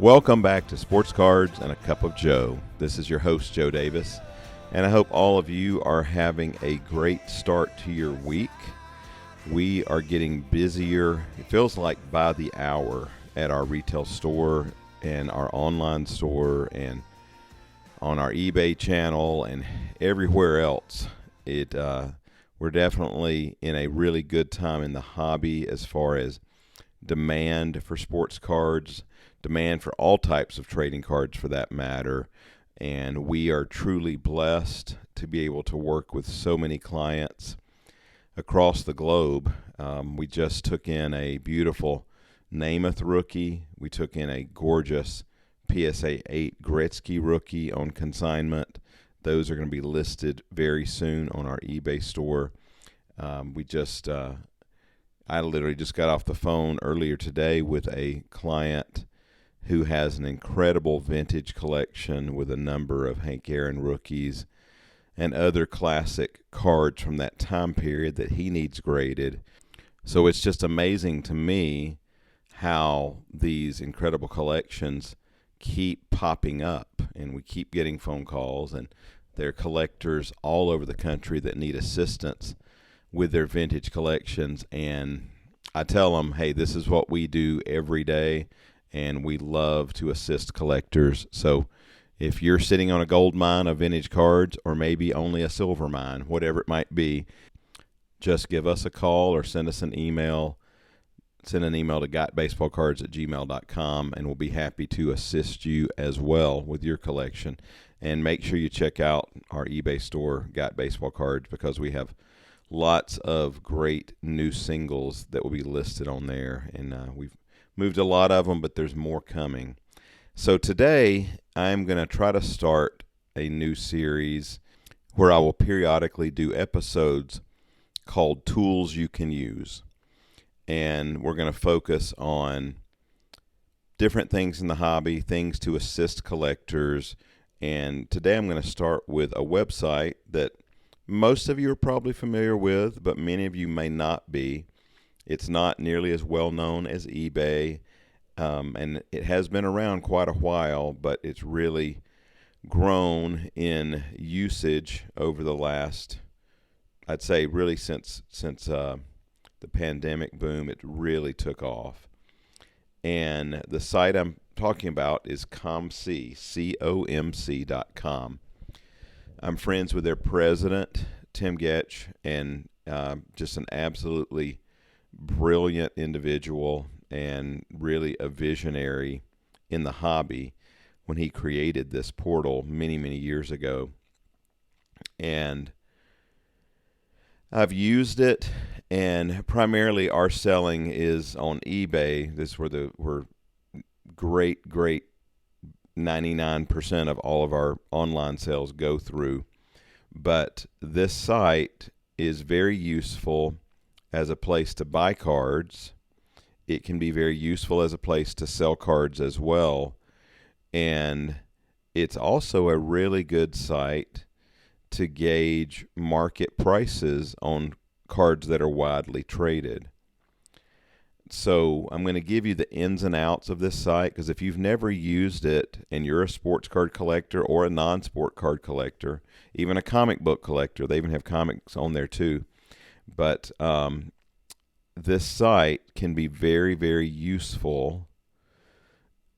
Welcome back to Sports Cards and a Cup of Joe. This is your host, Joe Davis, and I hope all of you are having a great start to your week. We are getting busier, it feels like by the hour, at our retail store and our online store and on our eBay channel and everywhere else. We're definitely in a really good time in the hobby as far as demand for sports cards, demand for all types of trading cards for that matter, and we are truly blessed to be able to work with so many clients across the globe. We just took in a beautiful Namath rookie. We took in a gorgeous PSA 8 Gretzky rookie on consignment. Those are going to be listed very soon on our eBay store. I literally just got off the phone earlier today with a client who has an incredible vintage collection with a number of Hank Aaron rookies and other classic cards from that time period that he needs graded. So it's just amazing to me how these incredible collections keep popping up, and we keep getting phone calls, and there are collectors all over the country that need assistance with their vintage collections. And I tell them, hey, this is what we do every day, and we love to assist collectors. So if you're sitting on a gold mine of vintage cards, or maybe only a silver mine, whatever it might be, just give us a call or send us an email. Send an email to gotbaseballcards@gmail.com, and we'll be happy to assist you as well with your collection. And make sure you check out our eBay store, Got Baseball Cards, because we have lots of great new singles that will be listed on there. And we've moved a lot of them, but there's more coming. So today, I'm going to try to start a new series where I will periodically do episodes called Tools You Can Use. And we're going to focus on different things in the hobby, things to assist collectors. And today I'm going to start with a website that most of you are probably familiar with, but many of you may not be. It's not nearly as well known as eBay, and it has been around quite a while, but it's really grown in usage over the last, I'd say really since the pandemic boom. It really took off. And the site I'm talking about is COMC, COMC.com. I'm friends with their president, Tim Getch, and just an absolutely brilliant individual and really a visionary in the hobby when he created this portal many, many years ago. And I've used it, and primarily our selling is on eBay. This is where we're great 99% of all of our online sales go through. But this site is very useful as a place to buy cards. It can be very useful as a place to sell cards as well. And it's also a really good site to gauge market prices on cards that are widely traded. So I'm going to give you the ins and outs of this site, because if you've never used it and you're a sports card collector or a non-sport card collector, even a comic book collector, they even have comics on there too. But this site can be very, very useful,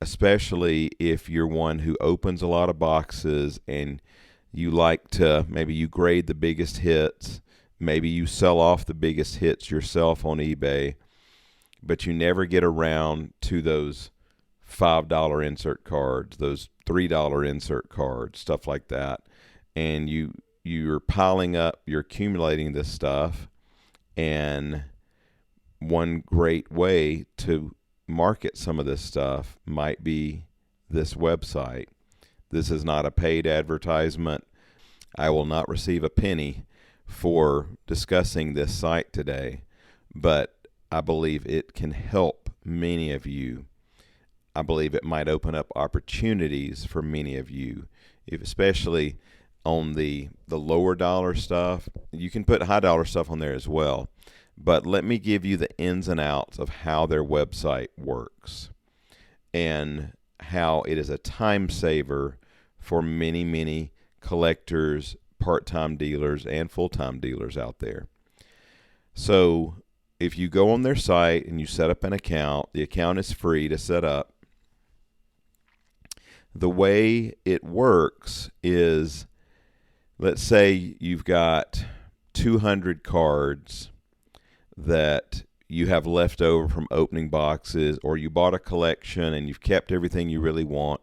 especially if you're one who opens a lot of boxes and you like to, maybe you grade the biggest hits, maybe you sell off the biggest hits yourself on eBay, but you never get around to those $5 insert cards, those $3 insert cards, stuff like that. And you're piling up, you're accumulating this stuff. And one great way to market some of this stuff might be this website. This is not a paid advertisement. I will not receive a penny for discussing this site today, but I believe it can help many of you. I believe it might open up opportunities for many of you, especially on the lower dollar stuff. You can put high dollar stuff on there as well. But let me give you the ins and outs of how their website works. And how it is a time saver for many, many collectors, part-time dealers, and full-time dealers out there. So if you go on their site and you set up an account, the account is free to set up. The way it works is, let's say you've got 200 cards that you have left over from opening boxes, or you bought a collection and you've kept everything you really want,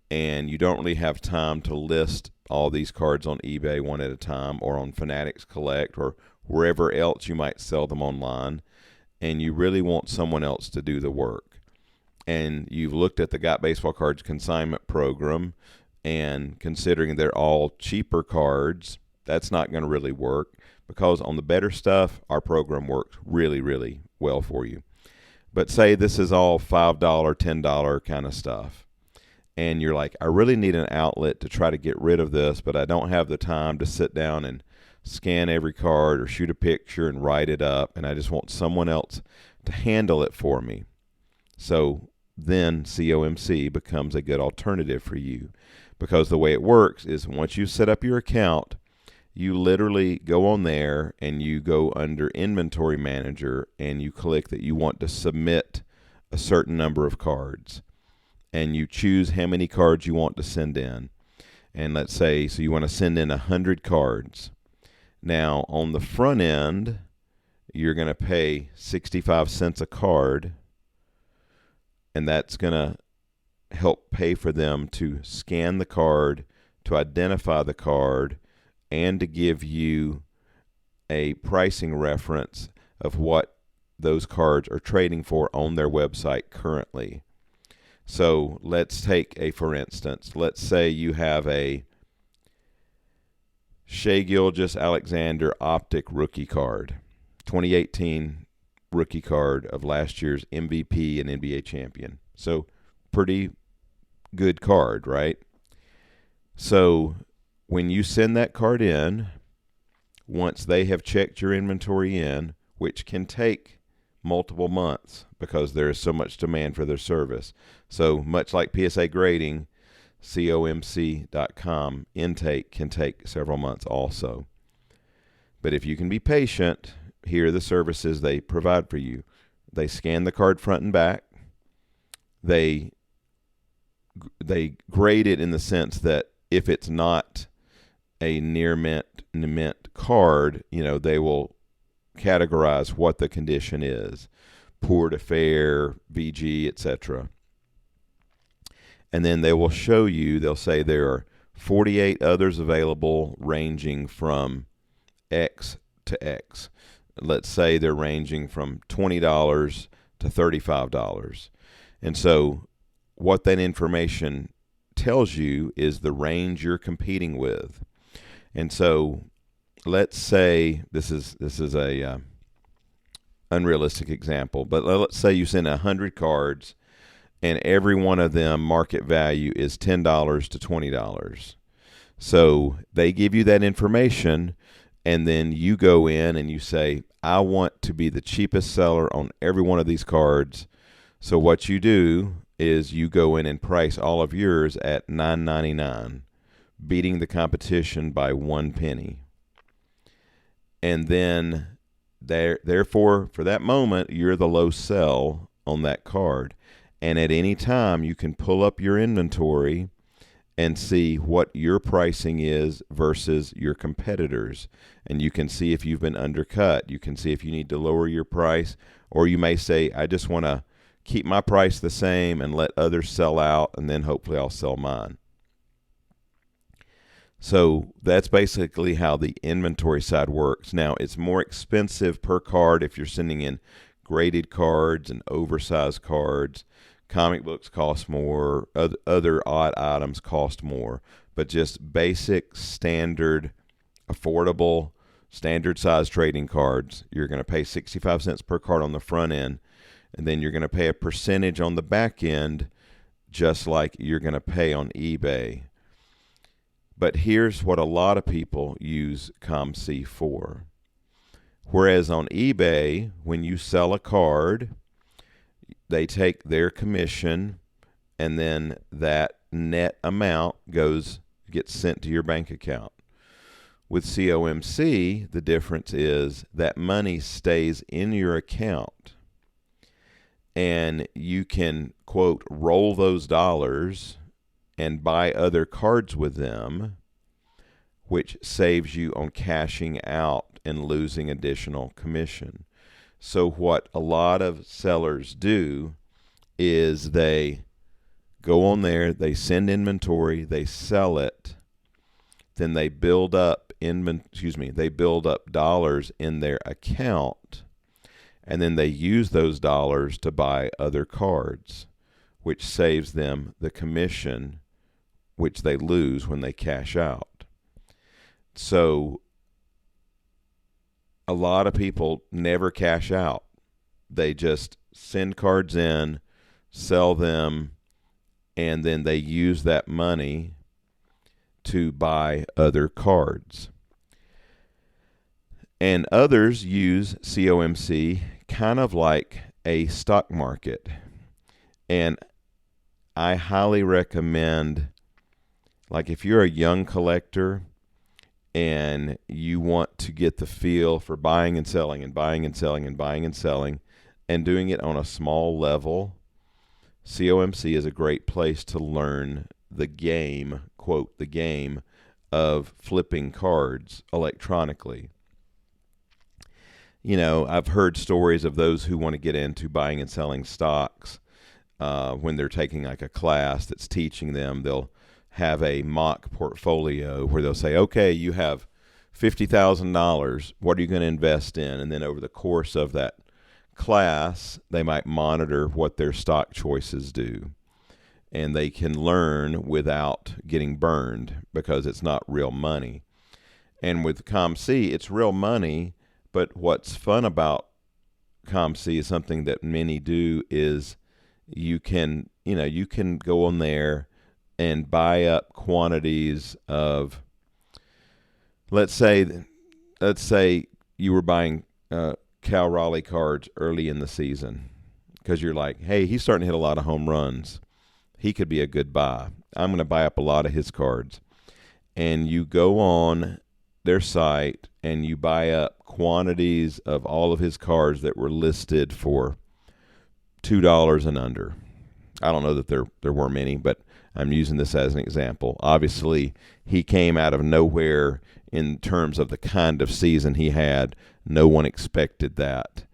and you don't really have time to list all these cards on eBay one at a time, or on Fanatics Collect, or wherever else you might sell them online, and you really want someone else to do the work. And you've looked at the Got Baseball Cards consignment program, and considering they're all cheaper cards, that's not going to really work, because on the better stuff, our program works really, really well for you. But say this is all $5, $10 kind of stuff, and you're like, I really need an outlet to try to get rid of this, but I don't have the time to sit down and scan every card or shoot a picture and write it up, and I just want someone else to handle it for me. So then COMC becomes a good alternative for you, because the way it works is, once you set up your account, you literally go on there and you go under Inventory Manager and you click that you want to submit a certain number of cards, and you choose how many cards you want to send in. And let's say, so you want to send in 100 cards. Now on the front end, you're going to pay 65 cents a card, and that's going to help pay for them to scan the card, to identify the card, and to give you a pricing reference of what those cards are trading for on their website currently. So let's take for instance, let's say you have a Shai Gilgeous-Alexander Optic rookie card, 2018 rookie card of last year's MVP and NBA champion. So pretty good card, right? So when you send that card in, once they have checked your inventory in, which can take multiple months because there is so much demand for their service. So much like PSA grading, COMC.com intake can take several months also. But if you can be patient, here are the services they provide for you. They scan the card front and back. They grade it in the sense that if it's not a near mint card, they will categorize what the condition is: poor to fair, VG, etc. And then they will show you, they'll say there are 48 others available ranging from X to X. Let's say they're ranging from $20 to $35. And so what that information tells you is the range you're competing with. And so let's say this is a unrealistic example, but let's say you send 100 cards and every one of them market value is $10 to $20. So they give you that information, and then you go in and you say, I want to be the cheapest seller on every one of these cards. So what you do is you go in and price all of yours at $9.99, beating the competition by 1 penny. And then therefore, for that moment, you're the low sell on that card. And at any time, you can pull up your inventory and see what your pricing is versus your competitors. And you can see if you've been undercut. You can see if you need to lower your price. Or you may say, I just want to keep my price the same and let others sell out, and then hopefully I'll sell mine. So that's basically how the inventory side works. Now, it's more expensive per card if you're sending in graded cards and oversized cards. Comic books cost more. Other odd items cost more. But just basic, standard, affordable, standard size trading cards, you're going to pay 65 cents per card on the front end, and then you're going to pay a percentage on the back end, just like you're going to pay on eBay. But here's what a lot of people use COMC for. Whereas on eBay, when you sell a card, they take their commission and then that net amount gets sent to your bank account. With COMC, the difference is that money stays in your account, and you can, quote, roll those dollars and buy other cards with them, which saves you on cashing out and losing additional commission. So what a lot of sellers do is they go on there, they send inventory, they sell it, then they build up dollars in their account, and then they use those dollars to buy other cards, which saves them the commission which they lose when they cash out. So a lot of people never cash out. They just send cards in, sell them, and then they use that money to buy other cards. And others use COMC kind of like a stock market. And I highly recommend, like if you're a young collector and you want to get the feel for buying and selling and buying and selling and buying and selling and doing it on a small level, COMC is a great place to learn the game, quote, the game of flipping cards electronically. You know, I've heard stories of those who want to get into buying and selling stocks. When they're taking like a class that's teaching them, they'll have a mock portfolio where they'll say, okay, you have $50,000. What are you going to invest in? And then over the course of that class, they might monitor what their stock choices do. And they can learn without getting burned because it's not real money. And with COMC, it's real money, but what's fun about COMC is something that many do is you can go on there and buy up quantities of, let's say you were buying Cal Raleigh cards early in the season because you're like, hey, he's starting to hit a lot of home runs. He could be a good buy. I'm going to buy up a lot of his cards. And you go on their site and you buy up quantities of all of his cards that were listed for $2 and under. I don't know that there were many, but I'm using this as an example. Obviously, he came out of nowhere in terms of the kind of season he had. No one expected that,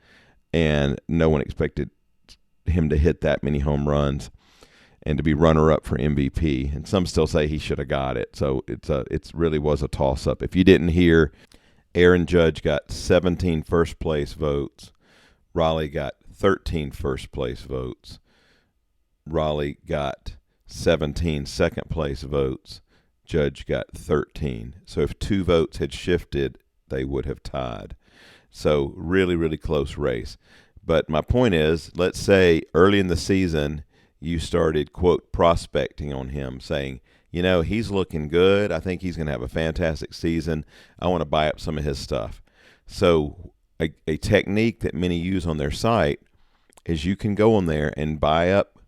and no one expected him to hit that many home runs and to be runner-up for MVP. And some still say he should have got it. So it really was a toss-up. If you didn't hear, Aaron Judge got 17 first-place votes. Raleigh got 13 first-place votes. Raleigh got 17 second-place votes. Judge got 13. So if 2 votes had shifted, they would have tied. So really, really close race. But my point is, let's say early in the season, you started, quote, prospecting on him, saying, you know, he's looking good. I think he's going to have a fantastic season. I want to buy up some of his stuff. So a technique that many use on their site is you can go on there and buy up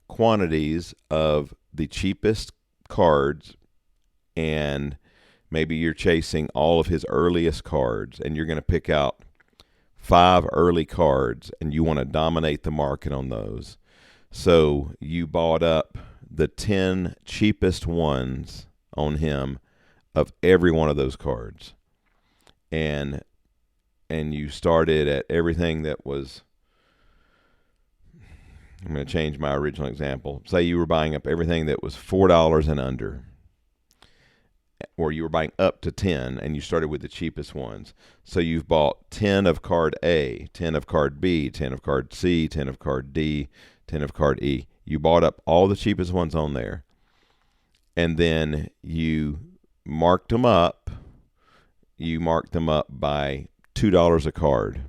quantities of the cheapest cards, and maybe you're chasing all of his earliest cards, and you're going to pick out 5 early cards, and you want to dominate the market on those. So you bought up the 10 cheapest ones on him of every one of those cards. And you started at everything that was, I'm going to change my original example. Say you were buying up everything that was $4 and under, or you were buying up to 10, and you started with the cheapest ones. So you've bought 10 of card A, 10 of card B, 10 of card C, 10 of card D, 10 of card E. You bought up all the cheapest ones on there, and then you marked them up. You marked them up by $2 a card,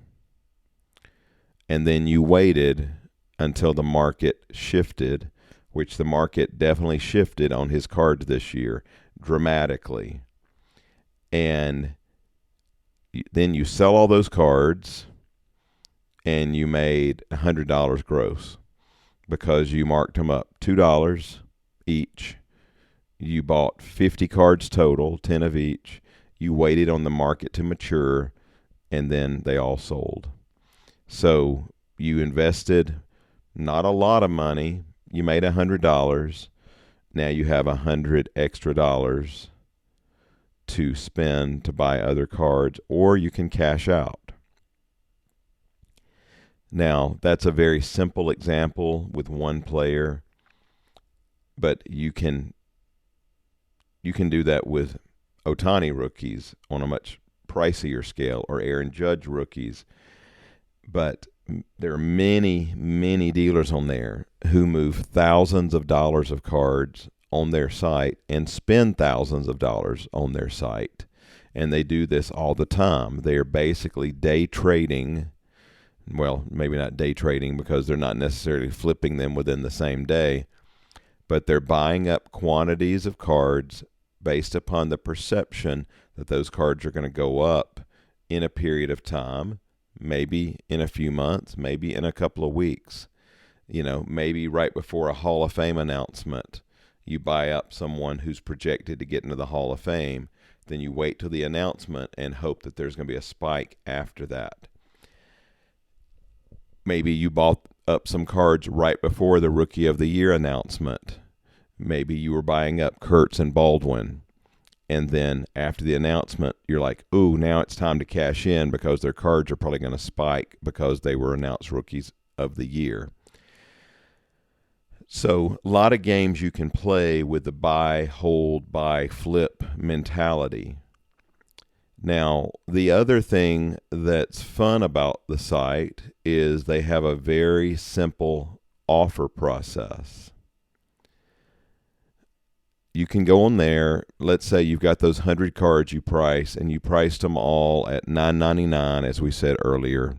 and then you waited until the market shifted, which the market definitely shifted on his cards this year dramatically. And then you sell all those cards, and you made $100 gross. because you marked them up $2 each. You bought 50 cards total, 10 of each. You waited on the market to mature, and then they all sold. So you invested not a lot of money. You made $100. Now you have $100 extra to spend to buy other cards, or you can cash out. Now, that's a very simple example with one player, but you can do that with Ohtani rookies on a much pricier scale, or Aaron Judge rookies. But there are many, many dealers on there who move thousands of dollars of cards on their site and spend thousands of dollars on their site. And they do this all the time. They are basically day trading. Well, maybe not day trading because they're not necessarily flipping them within the same day, but they're buying up quantities of cards based upon the perception that those cards are going to go up in a period of time, maybe in a few months, maybe in a couple of weeks. Maybe right before a Hall of Fame announcement, you buy up someone who's projected to get into the Hall of Fame. Then you wait till the announcement and hope that there's going to be a spike after that. Maybe you bought up some cards right before the Rookie of the Year announcement. Maybe you were buying up Kurtz and Baldwin. And then after the announcement, you're like, ooh, now it's time to cash in because their cards are probably going to spike because they were announced Rookies of the Year. So a lot of games you can play with the buy, hold, buy, flip mentality. Now, the other thing that's fun about the site is they have a very simple offer process. You can go on there. Let's say you've got those 100 cards you price, and you priced them all at $9.99, as we said earlier.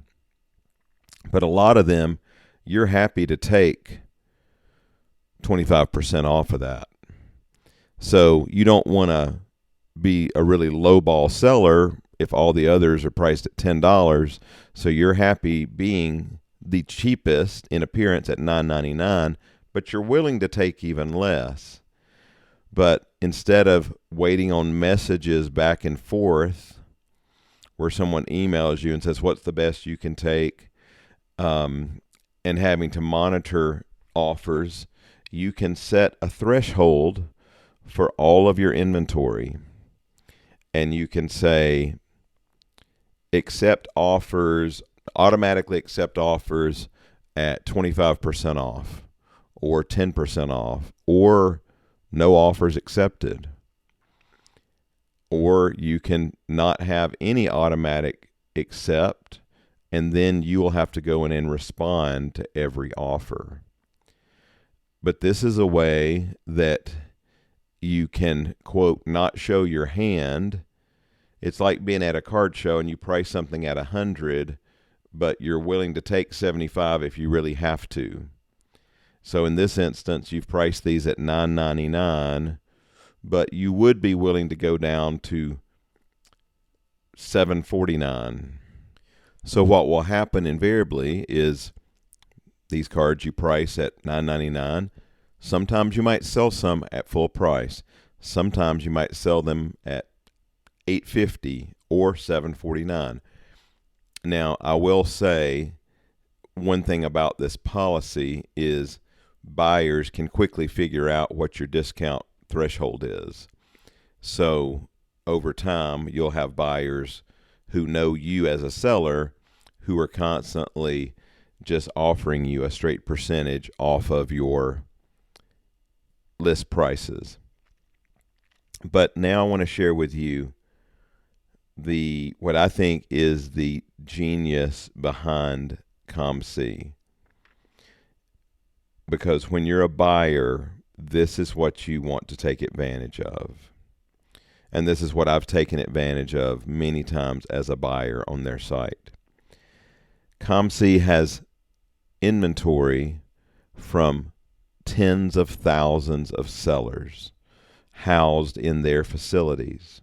But a lot of them, you're happy to take 25% off of that. So you don't want to be a really low ball seller if all the others are priced at $10. So you're happy being the cheapest in appearance at $9.99, but you're willing to take even less. But instead of waiting on messages back and forth where someone emails you and says, what's the best you can take, and having to monitor offers, you can set a threshold for all of your inventory. And you can say, automatically accept offers at 25% off, or 10% off, or no offers accepted. Or you can not have any automatic accept, and then you will have to go in and respond to every offer. But this is a way that you can, quote, not show your hand. It's like being at a card show and you price something at 100, but you're willing to take 75 if you really have to. So in this instance, you've priced these at $9.99, but you would be willing to go down to $7.49. So what will happen invariably is these cards you price at $9.99. Sometimes you might sell some at full price. Sometimes you might sell them at $8.50 or $7.49. Now, I will say one thing about this policy is buyers can quickly figure out what your discount threshold is. So over time, you'll have buyers who know you as a seller who are constantly just offering you a straight percentage off of your list prices. But now I want to share with you what I think is the genius behind COMC. Because when you're a buyer, this is what you want to take advantage of. And this is what I've taken advantage of many times as a buyer on their site. COMC has inventory from tens of thousands of sellers housed in their facilities.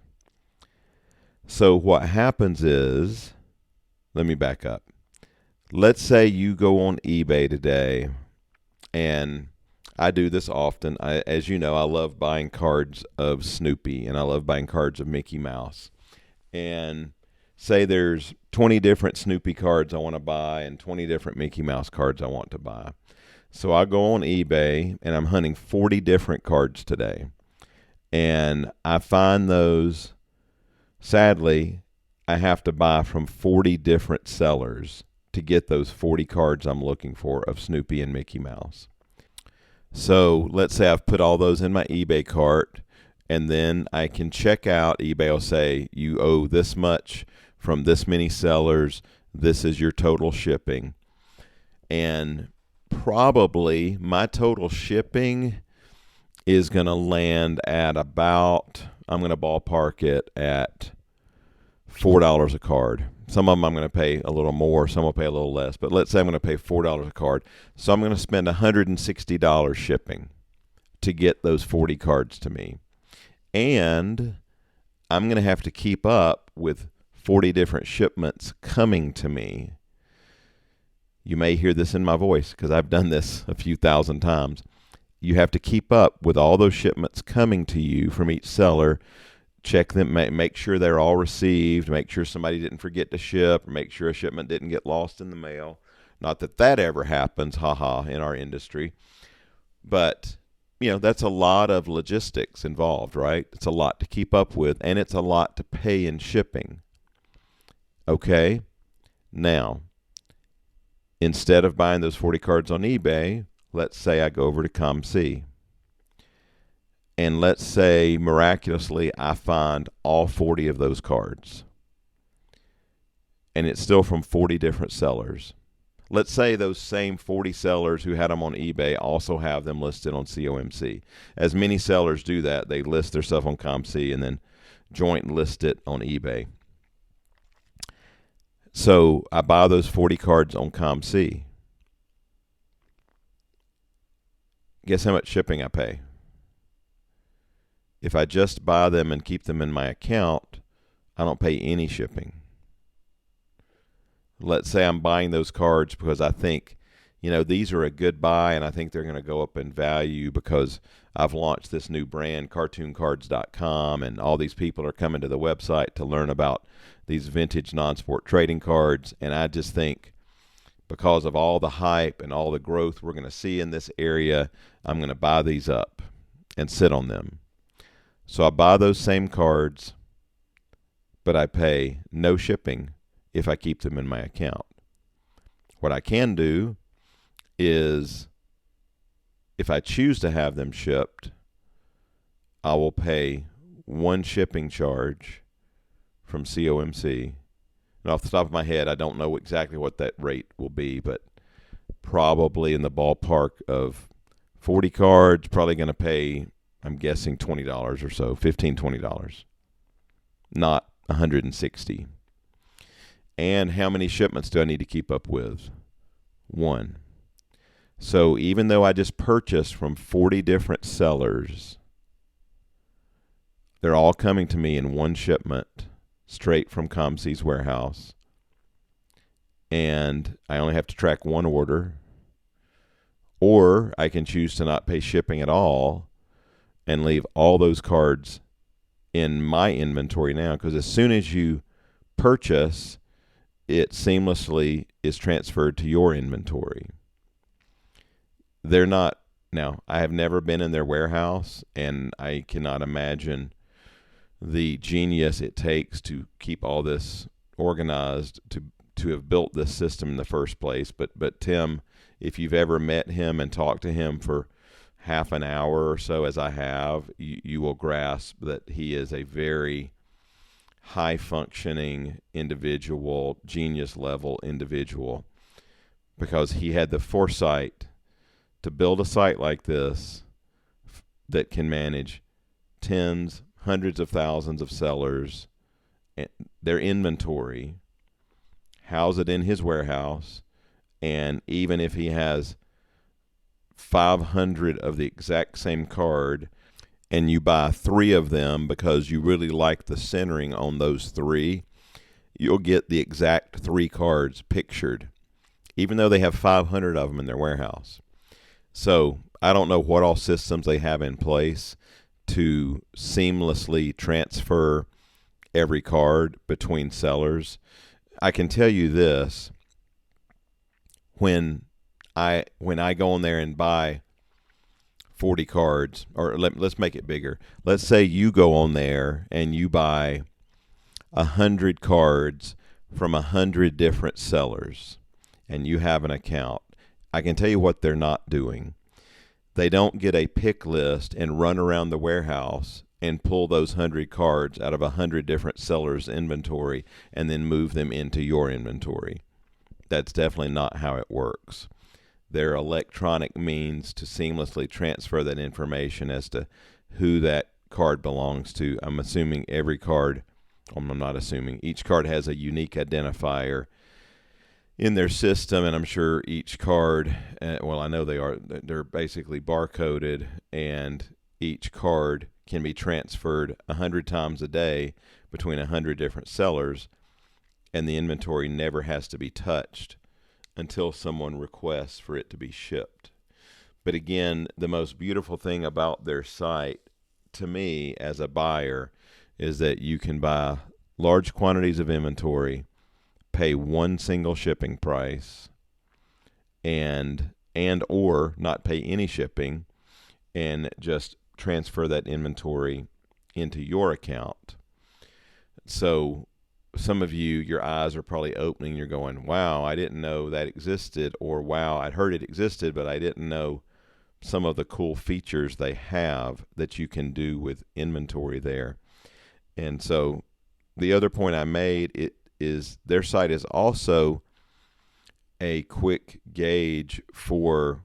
So what happens is, let me back up. Let's say you go on eBay today And I do this often. As you know, I love buying cards of Snoopy, and I love buying cards of Mickey Mouse. And say there's 20 different Snoopy cards I want to buy and 20 different Mickey Mouse cards I want to buy. So I go on eBay, and I'm hunting 40 different cards today. And I find those, sadly, I have to buy from 40 different sellers to get those 40 cards I'm looking for of Snoopy and Mickey Mouse. So let's say I've put all those in my eBay cart, and then I can check out. eBay will say, you owe this much from this many sellers. This is your total shipping. And probably my total shipping is going to land at about, I'm going to ballpark it at $4 a card. Some of them I'm going to pay a little more, some will pay a little less, but let's say I'm going to pay $4 a card. So I'm going to spend $160 shipping to get those 40 cards to me. And I'm going to have to keep up with 40 different shipments coming to me. You may hear this in my voice because I've done this a few thousand times. You have to keep up with all those shipments coming to you from each seller. Check them, make sure they're all received, make sure somebody didn't forget to ship, or make sure a shipment didn't get lost in the mail. Not that that ever happens, in our industry. But, that's a lot of logistics involved, right? It's a lot to keep up with, and it's a lot to pay in shipping. Okay? Now, instead of buying those 40 cards on eBay, let's say I go over to COMC. And let's say, miraculously, I find all 40 of those cards. And it's still from 40 different sellers. Let's say those same 40 sellers who had them on eBay also have them listed on COMC. As many sellers do that, they list their stuff on COMC and then joint list it on eBay. So I buy those 40 cards on COMC. Guess how much shipping I pay? If I just buy them and keep them in my account, I don't pay any shipping. Let's say I'm buying those cards because I think, these are a good buy, and I think they're going to go up in value because I've launched this new brand, cartooncards.com, and all these people are coming to the website to learn about these vintage non-sport trading cards. And I just think because of all the hype and all the growth we're going to see in this area, I'm going to buy these up and sit on them. So I buy those same cards, but I pay no shipping if I keep them in my account. What I can do is, if I choose to have them shipped, I will pay one shipping charge from COMC. And off the top of my head, I don't know exactly what that rate will be, but probably in the ballpark of 40 cards, probably going to pay, I'm guessing, $20 or so, $15, $20, not 160. And how many shipments do I need to keep up with? One. So even though I just purchased from 40 different sellers, they're all coming to me in one shipment straight from COMC's warehouse. And I only have to track one order. Or I can choose to not pay shipping at all and leave all those cards in my inventory now, because as soon as you purchase, it seamlessly is transferred to your inventory. They're not, now, I have never been in their warehouse, and I cannot imagine the genius it takes to keep all this organized, to have built this system in the first place. But Tim, if you've ever met him and talked to him for half an hour or so, as I have, you will grasp that he is a very high-functioning individual, genius-level individual, because he had the foresight to build a site like this that can manage tens, hundreds of thousands of sellers, their inventory, house it in his warehouse, and even if he has 500 of the exact same card and you buy 3 of them because you really like the centering on those 3, you'll get the exact 3 cards pictured, even though they have 500 of them in their warehouse. So I don't know what all systems they have in place to seamlessly transfer every card between sellers. I can tell you this: when I go in there and buy 40 cards, or let's make it bigger. Let's say you go on there and you buy 100 cards from 100 different sellers, and you have an account. I can tell you what they're not doing. They don't get a pick list and run around the warehouse and pull those 100 cards out of 100 different sellers' inventory and then move them into your inventory. That's definitely not how it works. Their electronic means to seamlessly transfer that information as to who that card belongs to. I'm assuming every card, I'm not assuming, each card has a unique identifier in their system, and I'm sure each card, well, I know they're basically barcoded, and each card can be transferred 100 times a day between 100 different sellers, and the inventory never has to be touched until someone requests for it to be shipped. But again, the most beautiful thing about their site, to me as a buyer, is that you can buy large quantities of inventory, pay one single shipping price, and or not pay any shipping, and just transfer that inventory into your account. So some of you, your eyes are probably opening. You're going, wow, I didn't know that existed, or wow, I'd heard it existed, but I didn't know some of the cool features they have that you can do with inventory there. And so the other point I made is their site is also a quick gauge for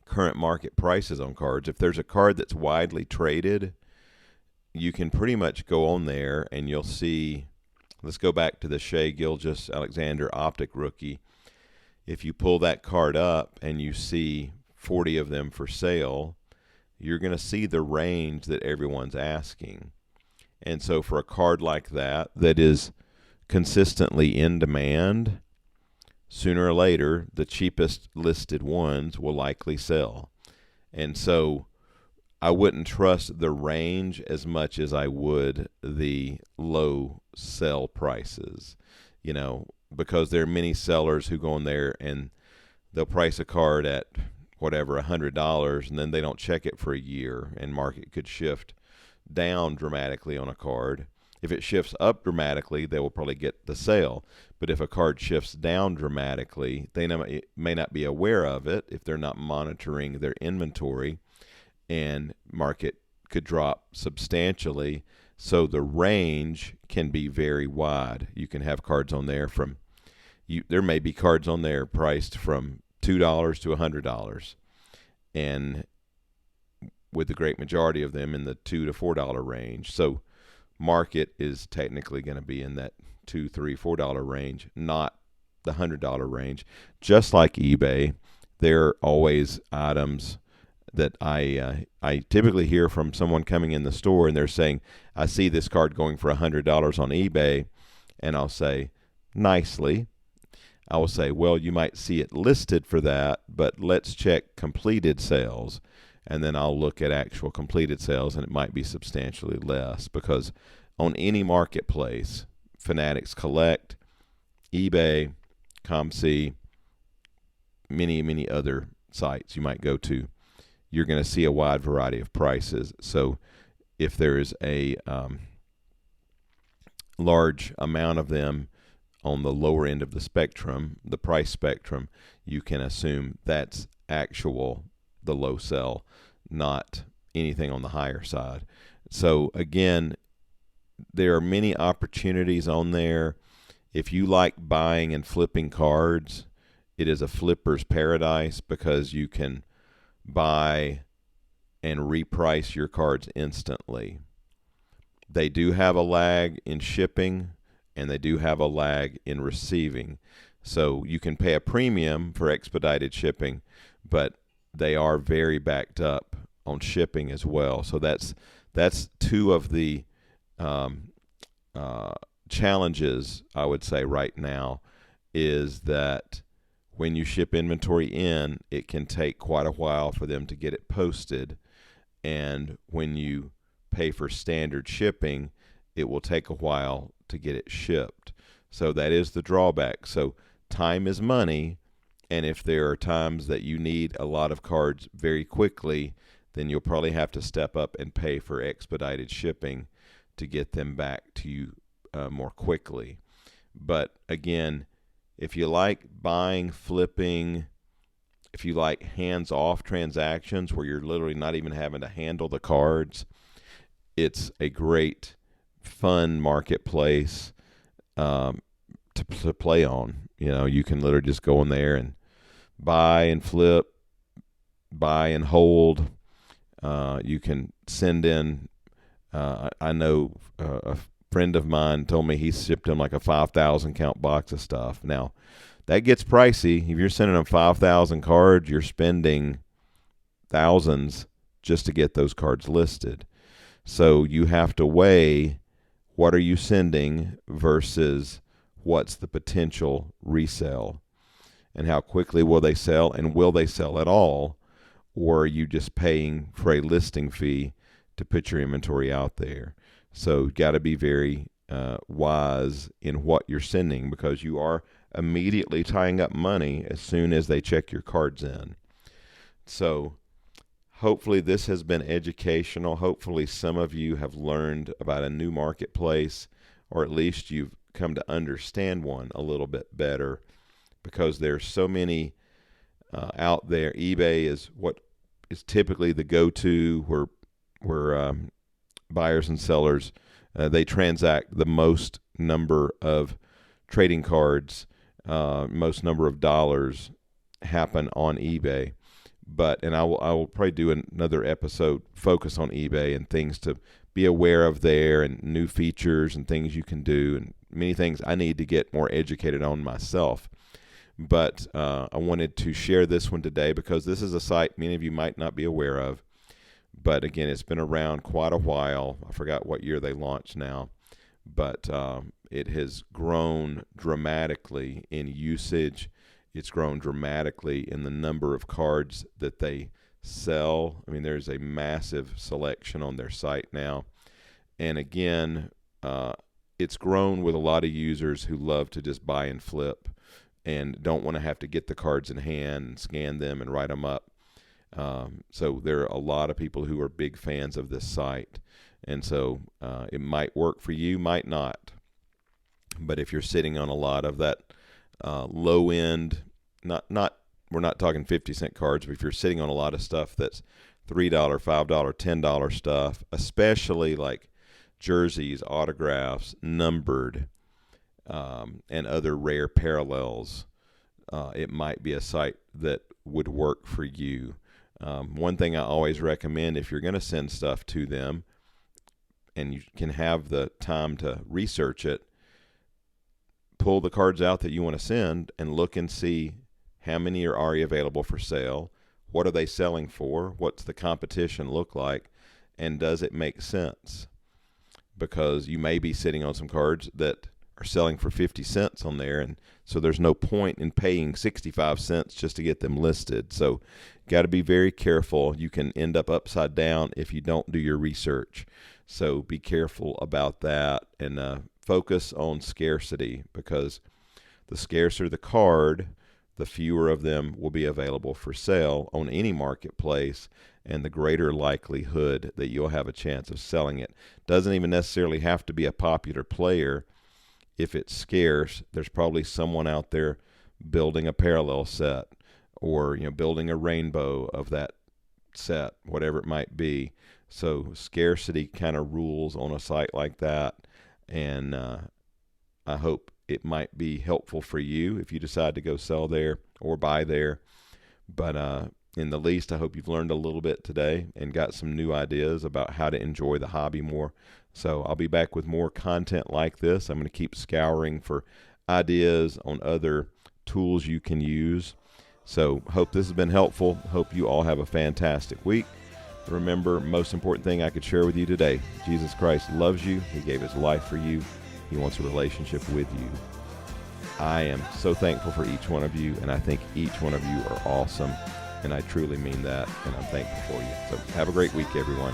current market prices on cards. If there's a card that's widely traded, you can pretty much go on there and you'll see, let's go back to the Shea Gilgeous-Alexander Optic Rookie. If you pull that card up and you see 40 of them for sale, you're going to see the range that everyone's asking. And so for a card like that is consistently in demand, sooner or later, the cheapest listed ones will likely sell. And so I wouldn't trust the range as much as I would the low sell prices, because there are many sellers who go in there and they'll price a card at whatever, $100, and then they don't check it for a year, and market could shift down dramatically on a card. If it shifts up dramatically, they will probably get the sale. But if a card shifts down dramatically, they may not be aware of it if they're not monitoring their inventory, and market could drop substantially. So the range can be very wide. You can have cards on there there may be cards on there priced from $2 to $100, and with the great majority of them in the $2 to $4 range. So market is technically going to be in that $2, $3, $4 range, not the $100 range. Just like eBay, there are always items that I typically hear from someone coming in the store and they're saying, I see this card going for $100 on eBay, and I'll say, nicely, I will say, well, you might see it listed for that, but let's check completed sales. And then I'll look at actual completed sales, and it might be substantially less, because on any marketplace, Fanatics Collect, eBay, COMC, many other sites you might go to, you're going to see a wide variety of prices. So if there is a large amount of them on the lower end of the spectrum, the price spectrum, you can assume that's the low sell, not anything on the higher side. So again, there are many opportunities on there. If you like buying and flipping cards, it is a flipper's paradise, because you can buy and reprice your cards instantly. They do have a lag in shipping, and they do have a lag in receiving. So you can pay a premium for expedited shipping, but they are very backed up on shipping as well. So that's two of the challenges, I would say, right now, is that when you ship inventory in, it can take quite a while for them to get it posted. And when you pay for standard shipping, it will take a while to get it shipped. So that is the drawback. So time is money, and if there are times that you need a lot of cards very quickly, then you'll probably have to step up and pay for expedited shipping to get them back to you more quickly. But again, if you like buying, flipping, if you like hands-off transactions where you're literally not even having to handle the cards, it's a great, fun marketplace to play on. You can literally just go in there and buy and flip, buy and hold. You can send in. I know a friend of mine told me he shipped him like a 5,000 count box of stuff. Now, that gets pricey. If you're sending them 5,000 cards, you're spending thousands just to get those cards listed. So you have to weigh what are you sending versus what's the potential resale, and how quickly will they sell, and will they sell at all, or are you just paying for a listing fee to put your inventory out there? So you've got to be very wise in what you're sending, because you are immediately tying up money as soon as they check your cards in. So hopefully this has been educational. Hopefully some of you have learned about a new marketplace, or at least you've come to understand one a little bit better, because there's so many out there. eBay is what is typically the go-to where buyers and sellers they transact the most number of trading cards, most number of dollars happen on eBay. And I will probably do another episode focus on eBay and things to be aware of there, and new features and things you can do, and many things I need to get more educated on myself. But I wanted to share this one today because this is a site many of you might not be aware of. But again, it's been around quite a while. I forgot what year they launched now. But it has grown dramatically in usage. It's grown dramatically in the number of cards that they sell. I mean, there's a massive selection on their site now. And again, it's grown with a lot of users who love to just buy and flip and don't want to have to get the cards in hand and scan them and write them up. So there are a lot of people who are big fans of this site. And so it might work for you, might not. But if you're sitting on a lot of that low end, we're not talking 50-cent cards, but if you're sitting on a lot of stuff that's $3, $5, $10 stuff, especially like jerseys, autographs, numbered, and other rare parallels, it might be a site that would work for you. One thing I always recommend, if you're going to send stuff to them and you can have the time to research it, pull the cards out that you want to send and look and see how many are already available for sale, what are they selling for, what's the competition look like, and does it make sense? Because you may be sitting on some cards that are selling for 50 cents on there, and so there's no point in paying 65 cents just to get them listed. So got to be very careful. You can end up upside down if you don't do your research. So be careful about that, and focus on scarcity, because the scarcer the card, the fewer of them will be available for sale on any marketplace, and the greater likelihood that you'll have a chance of selling it. Doesn't even necessarily have to be a popular player. If it's scarce, there's probably someone out there building a parallel set, or building a rainbow of that set, whatever it might be. So scarcity kind of rules on a site like that, and I hope it might be helpful for you if you decide to go sell there or buy there. But in the least, I hope you've learned a little bit today and got some new ideas about how to enjoy the hobby more. So I'll be back with more content like this. I'm going to keep scouring for ideas on other tools you can use. So hope this has been helpful. Hope you all have a fantastic week. Remember, most important thing I could share with you today, Jesus Christ loves you. He gave his life for you. He wants a relationship with you. I am so thankful for each one of you, and I think each one of you are awesome, and I truly mean that, and I'm thankful for you. So have a great week, everyone.